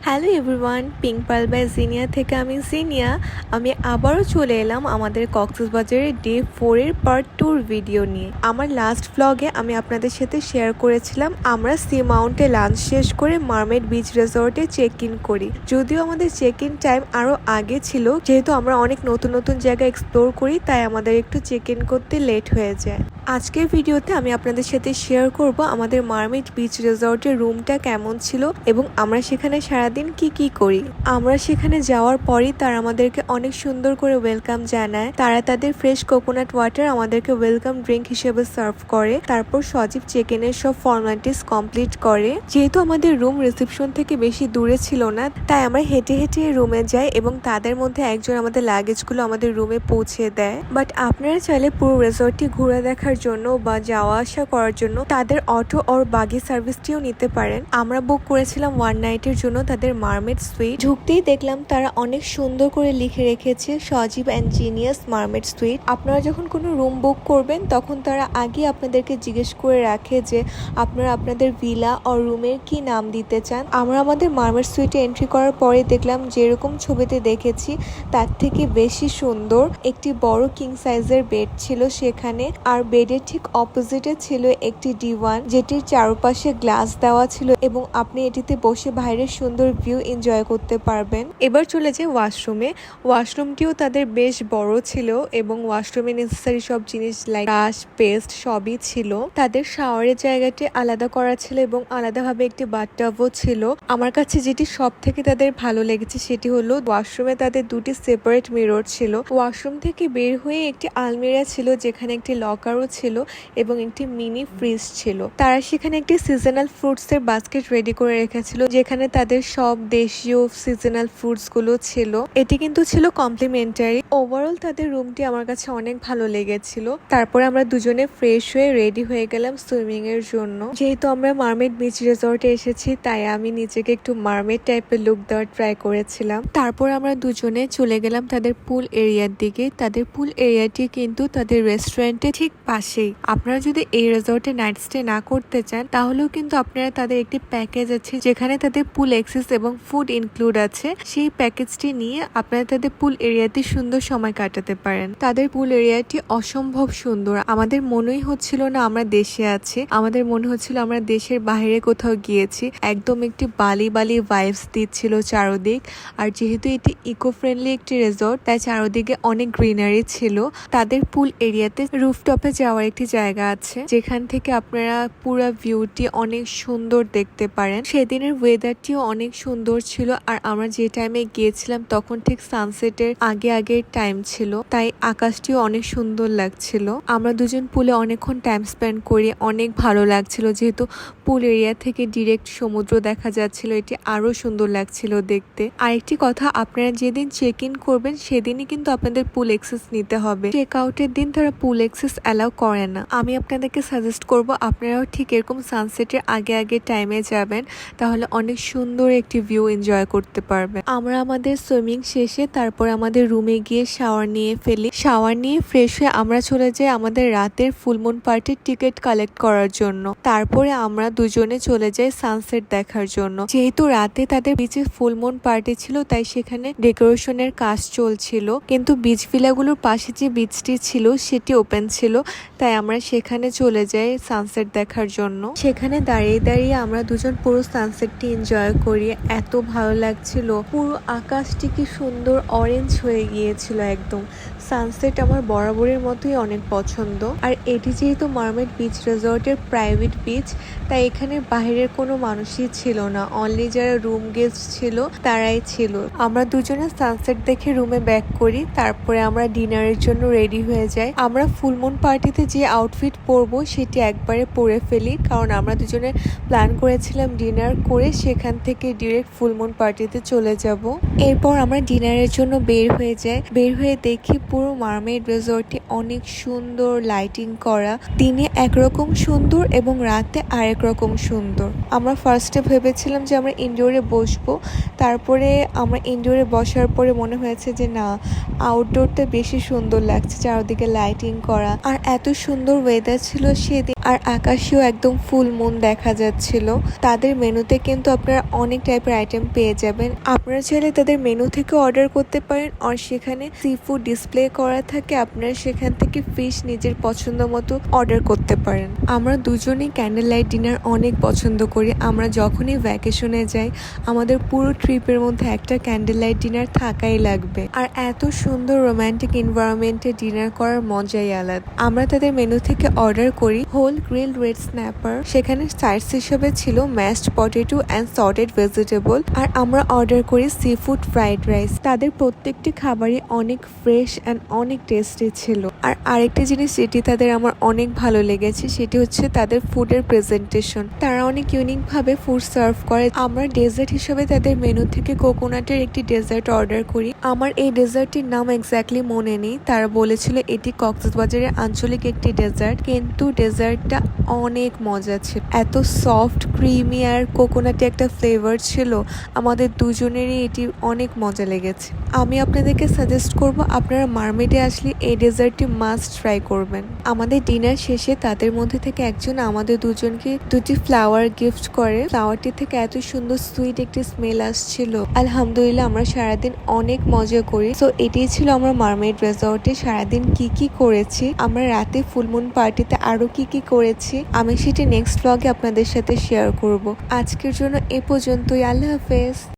Hello everyone, Pink Pearl by Jinia থেকে আমি জিনিয়া। আমি আবারও চলে এলাম আমাদের কক্সবাজারের ডে 4-এর পার্ট 2-র ভিডিও নিয়ে। আমার লাস্ট ভ্লগে আমি আপনাদের সাথে শেয়ার করেছিলাম আমরা সি মাউন্টে লাঞ্চ শেষ করে মারমেড বিচ রিসর্টে চেক ইন করি। যদিও আমাদের চেক ইন টাইম আরও আগে ছিল, যেহেতু আমরা অনেক নতুন নতুন জায়গা এক্সপ্লোর করি তাই আমাদের একটু চেক ইন করতে লেট হয়ে যায়। আজকের ভিডিওতে আমি আপনাদের সাথে শেয়ার করব আমাদের মারমেড বিচ রিসর্টের রুমটা কেমন ছিল এবং আমরা সেখানে সারাদিন কি করি। আমরা সেখানে যাওয়ার পরই তারা আমাদেরকে অনেক সুন্দর করে ওয়েলকাম জানায়। তারা তাদের ফ্রেশ কোকোনাট ওয়াটার আমাদেরকে ওয়েলকাম ড্রিঙ্ক হিসেবে সার্ভ করে। তারপর সজীব চেক ইনের সব ফর্মালিটিস কমপ্লিট করে। যেহেতু আমাদের রুম রিসেপশন থেকে বেশি দূরে ছিল না, তাই আমরা হেঁটে হেঁটে রুমে যাই এবং তাদের মধ্যে একজন আমাদের লাগেজগুলো আমাদের রুমে পৌঁছে দেয়। বাট আপনারা চাইলে পুরো রিসর্টটি ঘুরে দেখার জন্য বা যাওয়া আসা করার জন্য তাদের অটো আর বাগি সার্ভিসটিও নিতে পারেন। আমরা বুক করেছিলাম 1 নাইটের জন্য তাদের মারমেড সুইট। ঢুকতেই দেখলাম তারা অনেক সুন্দর করে লিখে রেখেছে সজীব অ্যান্ড জিনিয়াস মারমেড সুইট। আপনারা যখন কোনো রুম বুক করবেন তখন তারা আগে আপনাদেরকে জিজ্ঞেস করে রাখে যে আপনারা আপনাদের ভিলা ও রুমের কি নাম দিতে চান। আমরা আমাদের মারমেড সুইটে এন্ট্রি করার পরে দেখলাম যেরকম ছবিতে দেখেছি তার থেকে বেশি সুন্দর। একটি বড় কিং সাইজের বেড ছিল সেখানে, আর বেডের ঠিক অপোজিটে ছিল একটি ডিভান যেটির চারপাশে গ্লাস দেওয়া ছিল এবং আপনি এটিতে বসে বাইরের সুন্দর ভিউ এনজয় করতে পারবেন। এবার চলে যায় ওয়াশরুমে। ওয়াশরুমটিও তাদের বেশ বড় ছিল এবং ওয়াশরুমে নেসেসারি সব জিনিস লাইক ব্রাশ, পেস্ট সবই ছিল। তাদের শাওয়ারের জায়গাটি আলাদা করা ছিল এবং আলাদাভাবে একটি বাথটাবও ছিল। আমার কাছে যেটি সব থেকে তাদের ভালো লেগেছে সেটি হলো ওয়াশরুমে তাদের দুটি সেপারেট মিরর ছিল। ওয়াশরুম থেকে বের হয়ে একটি আলমিরা ছিল যেখানে একটি লকারও ছিল এবং একটি মিনি ফ্রিজ ছিল। তারা সেখানে একটি সিজনাল ফ্রুটস এর বাস্কেট রেডি করে রেখেছিল যেখানে তাদের সব দেশীয় সিজনাল ফ্রুটস গুলো ছিল। এটি কিন্তু ছিল কমপ্লিমেন্টারি। ওভারঅল তাদের রুমটি আমার কাছে অনেক ভালো লেগেছিল। তারপরে আমরা দুজনে ফ্রেশ হয়ে রেডি হয়ে গেলাম সুইমিং এর জন্য। যেহেতু আমরা মারমেড বিচ রিসর্টে এসেছি তাই আমি নিজেকে একটু মারমেড টাইপের লুক দেওয়ার ট্রাই করেছিলাম। তারপর আমরা দুজনে চলে গেলাম তাদের পুল এরিয়ার দিকে। তাদের পুল এরিয়াটি কিন্তু তাদের রেস্টুরেন্টের ঠিক পাশেই। আপনারা যদি এই রিসর্টে নাইট স্টে না করতে চান তাহলেও কিন্তু আপনারা তাদের একটি প্যাকেজ আছে যেখানে তাদের পুল অ্যাক্সেস এবং ফুড ইনক্লুড আছে। সেই প্যাকেজটি নিয়ে আপনারা তাদের পুল এরিয়াতে সুন্দর সময় কাটাতে পারেন। তাদের পুল এরিয়াটি অসম্ভব সুন্দর। আমাদের মনেই হচ্ছিল না আমরা দেশে আছি, আমাদের মনে হচ্ছিল আমরা দেশের বাইরে কোথাও গিয়েছি। একদম একটি বালি ভাইবস দিচ্ছিল চারদিক। আর যেহেতু এটি ইকো ফ্রেন্ডলি একটি রিসর্ট তাই চারদিকে অনেক গ্রিনারি ছিল। তাদের পুল এরিয়াতে রুফটপে যাওয়ার একটি জায়গা আছে যেখান থেকে আপনারা পুরো ভিউটি অনেক সুন্দর দেখতে পারেন। সেদিনের ওয়েদারটিও অনেক সুন্দর ছিল আর আমরা যে টাইমে গিয়েছিলাম তখন ঠিক সানসেটের আগের টাইম ছিল, তাই আকাশটিও অনেক সুন্দর লাগছিল। আমরা দুজন পুলে অনেকক্ষণ টাইম স্পেন্ড করি, অনেক ভালো লাগছিল। যেহেতু পুল এরিয়া থেকে ডিরেক্ট সমুদ্র দেখা যাচ্ছিল, এটি আরো সুন্দর লাগছিল দেখতে। আরেকটি কথা, আপনারা যেদিন চেক ইন করবেন সেদিনই কিন্তু আপনাদের পুল অ্যাক্সেস নিতে হবে। চেক আউটের দিন তারা পুল অ্যাক্সেস অ্যালাউ করে না। আমি আপনাদেরকে সাজেস্ট করব আপনারাও ঠিক এরকম সানসেটের আগে টাইমে যাবেন, তাহলে অনেক সুন্দর একটি ভিউ এনজয় করতে পারবেন। আমরা আমাদের সুইমিং শেষে তারপর আমাদের রুমে গিয়ে শাওয়ার নিয়ে ফেলি। শাওয়ার নিয়ে ফ্রেশ হয়ে আমরা চলে যাই আমাদের রাতের ফুলমুন পার্টির টিকিট কালেক্ট করার জন্য। তারপরে আমরা দুজনে চলে যাই সানসেট দেখার জন্য। যেহেতু রাতে তাদের বিচে ফুলমুন পার্টি ছিল তাই সেখানে ডেকোরেশনের কাজ চলছিল, কিন্তু বিচ ভিলাগুলোর পাশে যে বিচটি ছিল সেটি ওপেন ছিল, তাই আমরা সেখানে চলে যাই সানসেট দেখার জন্য। সেখানে দাঁড়িয়ে আমরা দুজন পুরো সানসেটটি এনজয় করি। এত ভালো লাগছিল, পুরো আকাশটি কি সুন্দর অরেঞ্জ হয়ে গিয়েছিল একদম। সানসেট আমার বরাবরের মতোই অনেক পছন্দ। আর এটি যেহেতু মারমেড বিচ রিসর্টের প্রাইভেট বিচ তাই এখানে বাইরের কোনো মানুষই ছিল না, অনলি যারা রুম গেস্ট ছিল তারাই ছিল। আমরা দুজনে সানসেট দেখে রুমে ব্যাক করি, তারপরে আমরা ডিনারের জন্য রেডি হয়ে যাই। আমরা ফুলমুন পার্টিতে যে আউটফিট পরবো সেটি একবারে পরে ফেলি, কারণ আমরা দুজনে প্ল্যান করেছিলাম ডিনার করে সেখান থেকে ডিরেক্ট ফুলমুন পার্টিতে চলে যাব। এরপর আমরা ডিনারের জন্য বের হয়ে যাই। বের হয়ে দেখি পুরো মারমেড রিসর্টটি অনেক সুন্দর লাইটিং করা। দিনে একরকম সুন্দর এবং রাতে আরেক রকম অন্যরকম সুন্দর। আমরা ফার্স্টে ভেবেছিলাম যে আমরা ইনডোরে বসবো, তারপরে আমরা ইনডোরে বসার পরে মনে হয়েছে যে না, আউটডোরটা বেশি সুন্দর লাগছে, চারদিকে লাইটিং করা আর এত সুন্দর ওয়েদার ছিল সেদিন, আর আকাশেও একদম ফুল মুন দেখা যাচ্ছিল। তাদের মেনুতে কিন্তু আপনারা অনেক টাইপের আইটেম পেয়ে যাবেন। আপনারা চাইলে তাদের মেনু থেকে অর্ডার করতে পারেন, আর সেখানে সি ফুড ডিসপ্লে করা থাকে, আপনারা সেখান থেকে ফিশ নিজের পছন্দ মতো অর্ডার করতে পারেন। আমরা দুজনেই ক্যান্ডেল লাইট ডিনার অনেক পছন্দ করি। আমরা যখনই ভ্যাকেশনে যাই আমাদের পুরো ট্রিপের মধ্যে একটা ক্যান্ডেল লাইট ডিনার থাকাই লাগবে। আর এত সুন্দর রোমান্টিক এনভায়রনমেন্টে ডিনার করার মজাই আলাদা। আমরা তাদের মেনু থেকে অর্ডার করি হোল গ্রিল রেড স্ন্যাপার, সেখানে সাইডস হিসেবে ছিল mashed potato and sauteed vegetable, আর আমরা অর্ডার করি সি ফুড ফ্রাইড রাইস। তাদের প্রত্যেকটি খাবারই অনেক ফ্রেশ অ্যান্ড অনেক টেস্টি ছিল। আর আরেকটি জিনিস যেটি তাদের আমার অনেক ভালো লেগেছে সেটি হচ্ছে তাদের ফুডের প্রেজেন্টেশন। তারা অনেক ইউনিক ভাবে ফুড সার্ভ করে। আমরা ডেজার্ট হিসেবে তাদের মেনু থেকে কোকোনাটের একটি ডেজার্ট অর্ডার করি। আমার এই ডেজার্টটির নাম এক্স্যাক্টলি মনে নেই, তারা বলেছিল এটি কক্সবাজারের আঞ্চলিক একটি ডেজার্ট, কিন্তু ডেজার্টটা অনেক মজা ছিল। এত সফট ক্রিমি আর কোকোনাটে একটা ফ্লেভার ছিল, আমাদের দুজনেরই এটি অনেক মজা লেগেছে। আমি আপনাদেরকে সাজেস্ট করব আপনারা মারমেডে আসলে এই ডেজার্টটি মাস্ট ট্রাই করবেন। আমাদের ডিনার শেষে তাদের মধ্যে থেকে একজন আমাদের দুজনকে দুটি ফ্লাওয়ার গিফট করে। ফ্লাওয়ারটি থেকে এত সুন্দর সুইট একটি স্মেল আসছিল। আলহামদুলিল্লাহ আমরা সারাদিন অনেক মজা করি। সো এটাই ছিল আমরা মারমেড রিসর্টে সারাদিন কি করেছি। আমরা রাতে ফুলমুন পার্টিতে আরো কি করেছি আমি সেটি নেক্সট ব্লগে আপনাদের সাথে শেয়ার করব। আজকের জন্য এ পর্যন্তই। আল্লাহ হাফেজ।